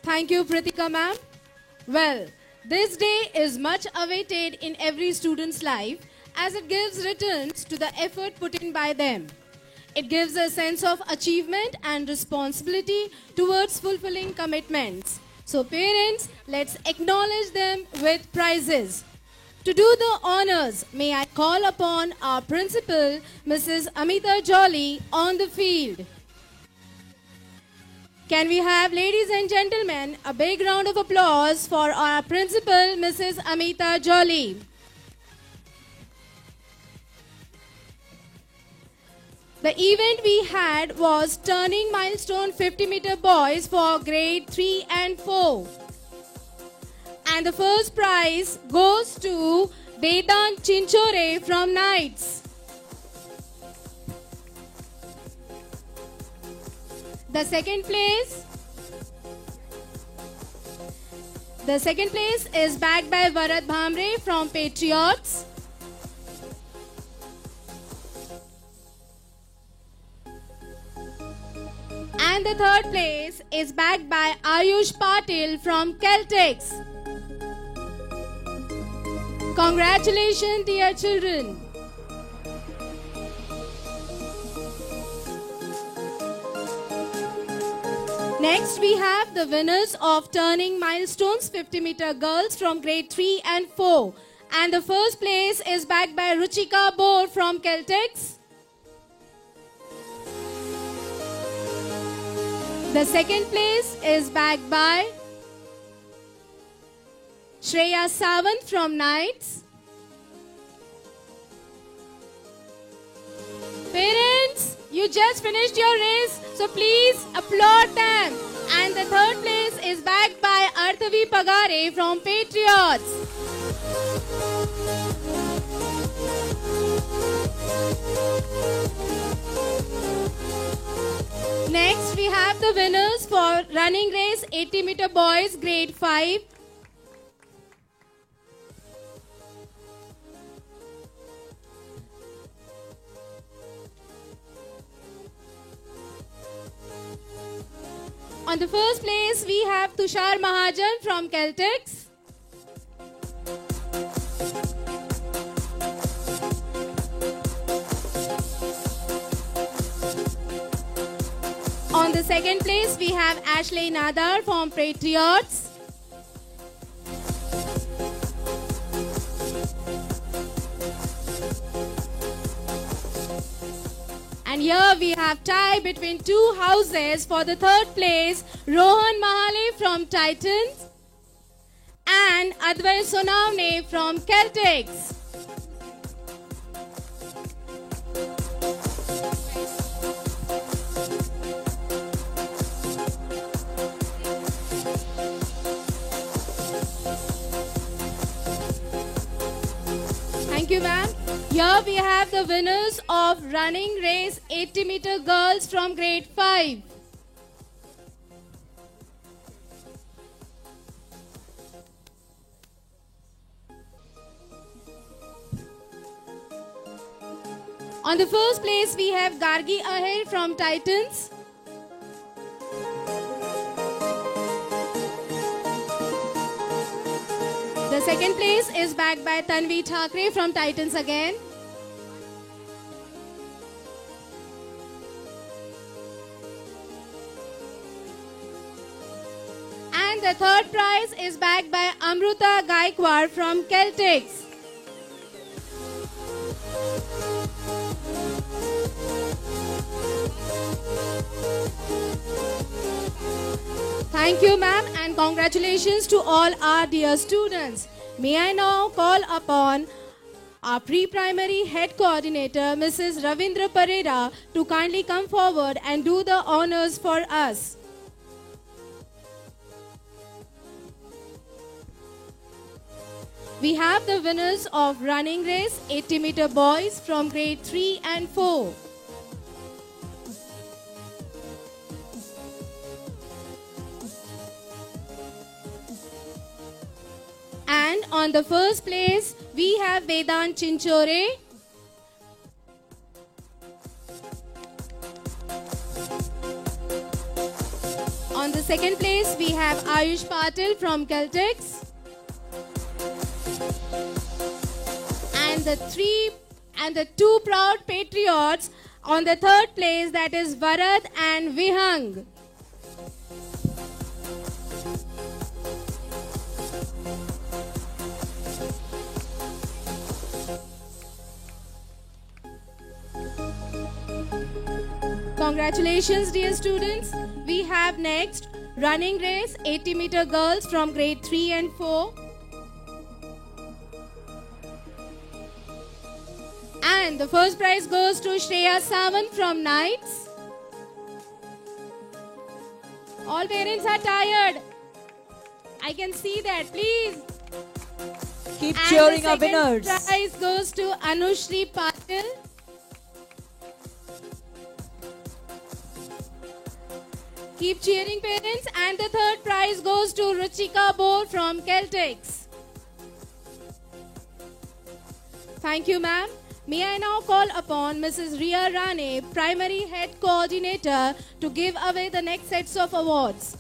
Thank you, Pritika ma'am. Well, this day is much awaited in every student's life as it gives returns to the effort put in by them. It gives a sense of achievement and responsibility towards fulfilling commitments. So parents, let's acknowledge them with prizes. To do the honors, may I call upon our principal, Mrs. Amita Jolly, on the field. Can we have, ladies and gentlemen, a big round of applause for our principal, Mrs. Amita Jolly. The event we had was Turning Milestone 50-meter boys for grade 3 and 4. And the first prize goes to Vedant Chinchore from Knights. The second place is backed by Varat Bhamre from Patriots. And the third place is backed by Ayush Patil from Celtics. Congratulations, dear children. Next, we have the winners of Turning Milestones 50-meter girls from grade 3 and 4. And the first place is backed by Ruchika Bor from Celtics. The second place is backed by Shreya Sawant from Knights. Parents, you just finished your race, so please applaud them. And the third place is backed by Arthavi Pagare from Patriots. Next, we have the winners for running race 80-meter boys grade 5. On the first place, we have Tushar Mahajan from Celtics. On the second place, we have Ashley Nadar from Patriots. And here we have tie between two houses for the third place, Rohan Mahale from Titans and Advay Sonavne from Celtics. Thank you, ma'am. Here we have the winners of running race 80-meter girls from grade 5. On the first place, we have Gargi Ahir from Titans. The second place is backed by Tanvi Thakre from Titans again. And the third prize is backed by Amruta Gaikwad from Celtics. Thank you, ma'am, and congratulations to all our dear students. May I now call upon our pre-primary head coordinator, Mrs. Ravindra Pereira, to kindly come forward and do the honors for us. We have the winners of running race 80-meter boys from grade 3 and 4. And on the first place, we have Vedant Chinchore. On the second place, we we have Ayush Patil from Celtics. And the two proud patriots on the third place, that is Varad and Vihang. Congratulations, dear students. We have next running race 80-meter girls from grade 3 and 4. And the first prize goes to Shreya Sawant from Knights. All parents are tired. I can see that. Please. Keep cheering our The winners. second prize goes to Anushri Patil. Keep cheering, parents. And the third prize goes to Ruchika Bor from Celtics. Thank you, ma'am. May I now call upon Mrs. Ria Rane, Primary Head Coordinator, to give away the next sets of awards.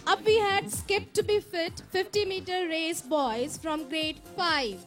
Up we had Skip to be Fit 50-meter race boys from grade 5.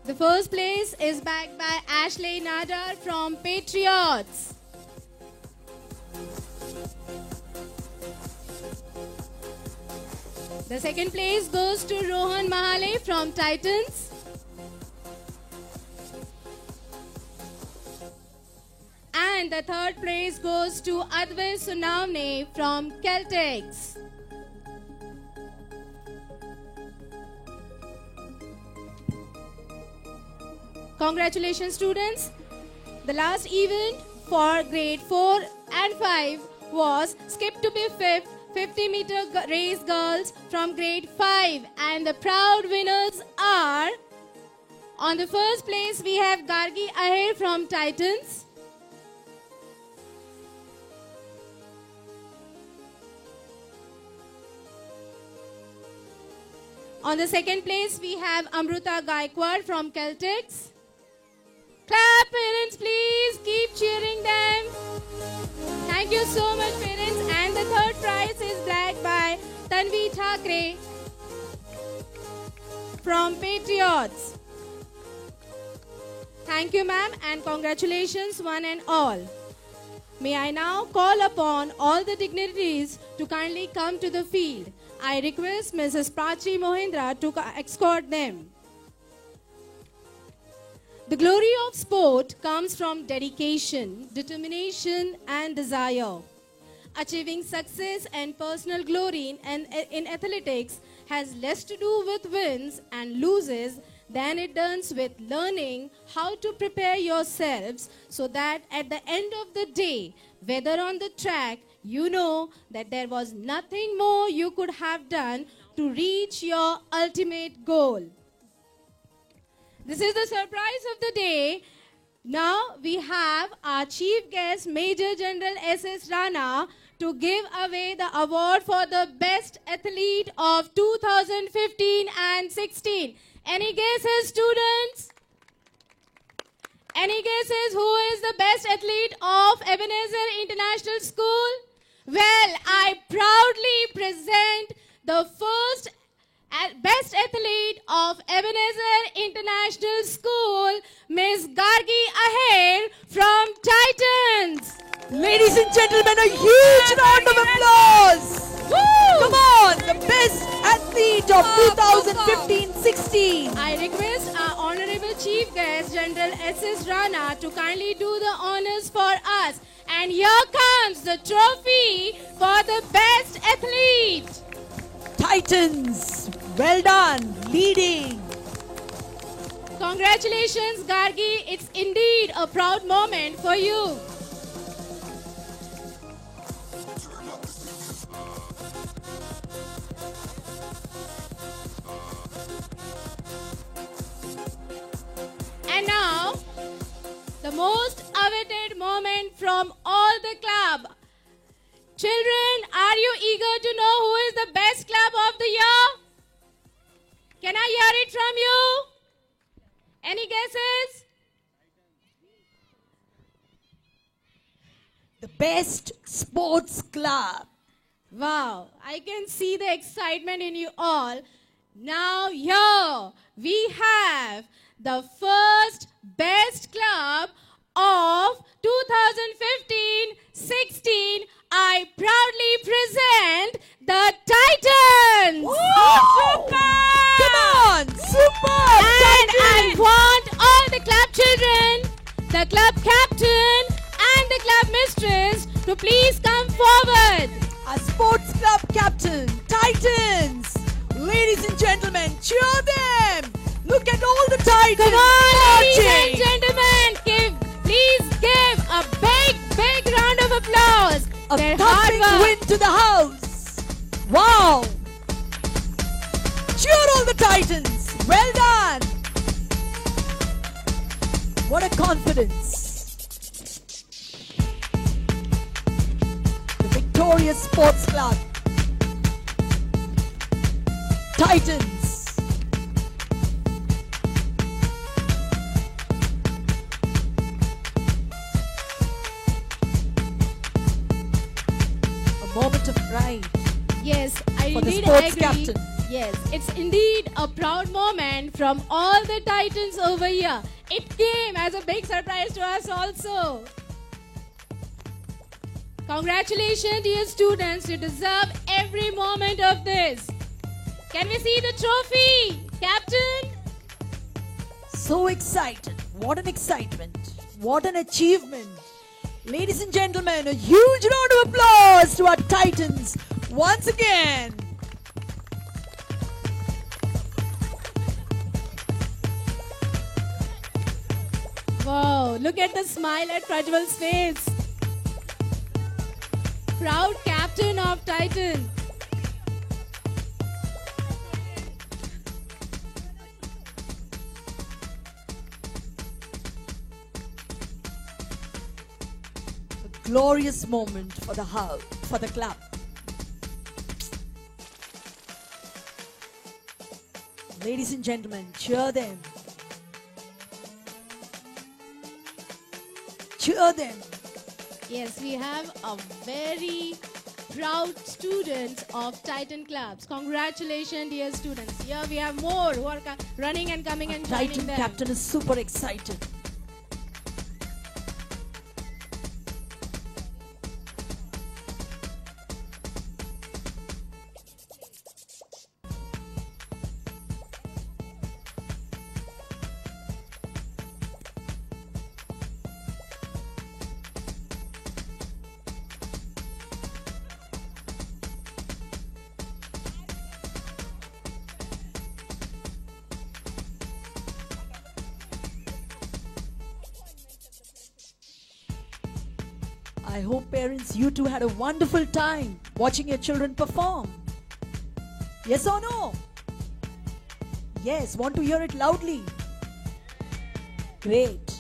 The first place is backed by Ashley Nadar from Patriots. The second place goes to Rohan Mahale from Titans. And the third place goes to Advait Sunamne from Celtics. Congratulations, students. The last event for grade 4 and 5 was Skip to be Fifth 50-meter race girls from grade 5. And the proud winners are, on the first place we have Gargi Aher from Titans. On the second place we have Amruta Gaikwad from Celtics. Clap, parents, please. Keep cheering them. Thank you so much, parents. And the third prize is backed by Tanvi Thakre from Patriots. Thank you, ma'am, and congratulations, one and all. May I now call upon all the dignitaries to kindly come to the field. I request Mrs. Prachi Mohindra to escort them. The glory of sport comes from dedication, determination, and desire. Achieving success and personal glory in athletics has less to do with wins and losses than it does with learning how to prepare yourselves so that at the end of the day, whether on the track, you know that there was nothing more you could have done to reach your ultimate goal. This is the surprise of the day. Now we have our chief guest, Major General S.S. Rana, to give away the award for the best athlete of 2015 and 16. Any guesses, students? Any guesses who is the best athlete of Ebenezer International School? Well, I proudly present the first best athlete of Ebenezer International School, Ms. Gargi Aher from Titans. Ladies and gentlemen, a huge round of applause. Woo! Come on, the best athlete of 2015-16. I request our Honorable Chief Guest, General S.S. Rana, to kindly do the honors for us. And here comes the trophy for the best athlete. Titans, well done, leading. Congratulations, Gargi. It's indeed a proud moment for you. And now, the most awaited moment from all the club. Children, Are you eager to know who is the best club of the year? Can I hear it from you? Any guesses? The best sports club. Wow, I can see the excitement in you all. Now here we have the first best club of 2015-16. I proudly present the Titans. Super! Come on! Super! And I Titans! want all the club children, the club captain and the club mistress to please come forward. Our sports club captain, Titans. Ladies and gentlemen, cheer them. Look at all the Titans. Come on, ladies and marching. gentlemen, please give a big round of applause. A Their hard thumping work. win to the house. Wow. Cheer all the Titans. Well done. What a confidence. The victorious sports club. Titans. A moment of pride Yes, I for the indeed sports agree. captain. Yes, it's indeed a proud moment from all the Titans over here. It came as a big surprise to us also. Congratulations, dear students. You deserve every moment of this. Can we see the trophy, Captain? So excited. What an excitement. What an achievement. Ladies and gentlemen, a huge round of applause to our Titans once again. Wow, look at the smile at Prajwal's face. Proud captain of Titan. A glorious moment for the house, for the club. Ladies and gentlemen, cheer them. Cheer them. Yes, we have a very proud students of Titan clubs. Congratulations, dear students. Here we have more who are running and coming and joining Titan them. captain is super excited. I hope parents, you too had a wonderful time watching your children perform. Yes or no? Yes, want to hear it loudly? Great.